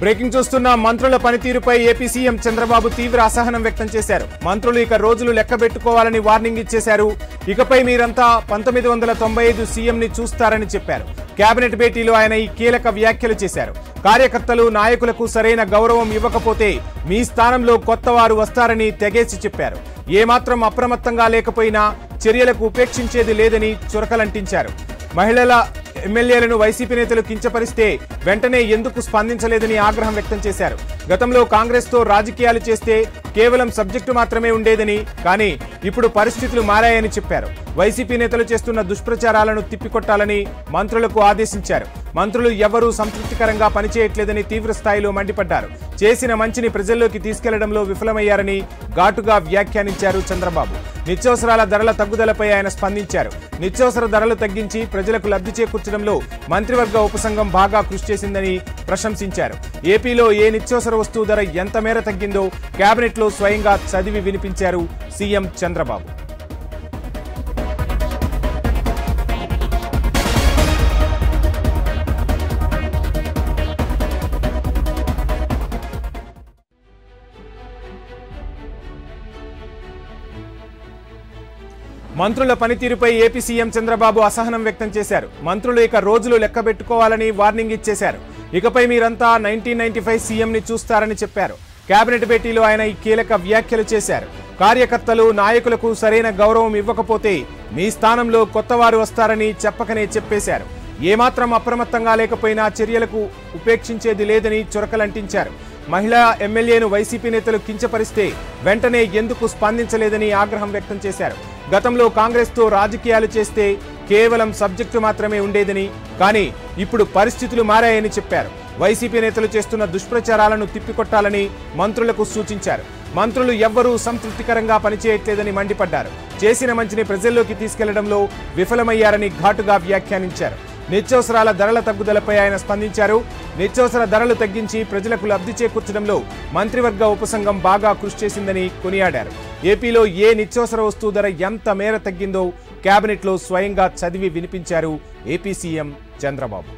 Breaking చూస్తున్న మంత్రుల పనితీరుపై ఏపీ సీఎం చంద్రబాబు తీవ్ర అసహనం వ్యక్తం చేశారు. మంత్రులు ఇక రోజులు లెక్కబెట్టుకోవాలని వార్నింగ్ ఇచ్చేశారు. ఇకపై మీరంతా 1995 సీఎంని చూస్తారని చెప్పారు. కేబినెట్ భేటీలో ఆయన ఈ కీలక వ్యాఖ్యలు చేశారు. కార్యకర్తలు నాయకులకు సరైన గౌరవం ఇవ్వకపోతే మీ స్థానంలో కొత్తవారు వస్తారని తెగేసి చెప్పారు. ఏమాత్రం అప్రమత్తంగా లేకపోయినా చర్యలకు ఉపేక్షించేది లేదని చురకలంటించారు. మహిళల ఎమ్మెల్యేలను వైసీపీ నేతలు కించపరిస్తే వెంటనే ఎందుకు స్పందించలేదని ఆగ్రహం వ్యక్తం చేశారు. గతంలో కాంగ్రెస్ తో రాజకీయాలు చేస్తే కేవలం సబ్జెక్టు మాత్రమే ఉండేదని, కానీ ఇప్పుడు పరిస్థితులు మారాయని చెప్పారు. వైసీపీ నేతలు చేస్తున్న దుష్ప్రచారాలను తిప్పికొట్టాలని మంత్రులకు ఆదేశించారు. మంత్రులు ఎవరూ సంతృప్తికరంగా పనిచేయట్లేదని తీవ్ర స్థాయిలో మండిపడ్డారు. చేసిన మంచిని ప్రజల్లోకి తీసుకెళ్లడంలో విఫలమయ్యారని ఘాటుగా వ్యాఖ్యానించారు చంద్రబాబు. నిత్యావసరాల ధరల తగ్గుదలపై ఆయన స్పందించారు. నిత్యావసర ధరలు తగ్గించి ప్రజలకు లబ్ధి చేకూర్చడంలో మంత్రివర్గ ఉపసంఘం బాగా కృషి చేసిందని ప్రశంసించారు. ఏపీలో ఏ నిత్యావసర వస్తువు ధర ఎంత మేర తగ్గిందో కేబినెట్లో స్వయంగా చదివి వినిపించారు సీఎం చంద్రబాబు. మంత్రుల పనితీరుపై ఏపీ సీఎం చంద్రబాబు అసహనం వ్యక్తం చేశారు. మంత్రులు ఇక రోజులు లెక్కబెట్టుకోవాలని వార్నింగ్ ఇచ్చేశారు. ఇకపై మీరంతా 1995 సీఎంని చూస్తారని చెప్పారు. కేబినెట్ భేటీలో ఆయన ఈ కీలక వ్యాఖ్యలు చేశారు. కార్యకర్తలు నాయకులకు సరైన గౌరవం ఇవ్వకపోతే మీ స్థానంలో కొత్తవారు వస్తారని చెప్పకనే చెప్పేశారు. ఏమాత్రం అప్రమత్తంగా లేకపోయినా చర్యలకు ఉపేక్షించేది లేదని చురకలంటించారు. మహిళా ఎమ్మెల్యేను వైసీపీ నేతలు కించపరిస్తే వెంటనే ఎందుకు స్పందించలేదని ఆగ్రహం వ్యక్తం చేశారు. గతంలో కాంగ్రెస్ తో రాజకీయాలు చేస్తే కేవలం సబ్జెక్టు మాత్రమే ఉండేదని, కానీ ఇప్పుడు పరిస్థితులు మారాయని చెప్పారు. వైసీపీ నేతలు చేస్తున్న దుష్ప్రచారాలను తిప్పికొట్టాలని మంత్రులకు సూచించారు. మంత్రులు ఎవ్వరూ సంతృప్తికరంగా పనిచేయట్లేదని మండిపడ్డారు. చేసిన మంచిని ప్రజల్లోకి తీసుకెళ్లడంలో విఫలమయ్యారని ఘాటుగా వ్యాఖ్యానించారు. నిత్యావసరాల ధరల తగ్గుదలపై ఆయన స్పందించారు. నిత్యావసర ధరలు తగ్గించి ప్రజలకు లబ్ధి చేకూర్చడంలో మంత్రివర్గ ఉపసంఘం బాగా కృషి చేసిందని కొనియాడారు. ఏపీలో ఏ నిత్యావసర వస్తువు ధర ఎంత మేర తగ్గిందో కేబినెట్లో స్వయంగా చదివి వినిపించారు ఏపీ సీఎం చంద్రబాబు.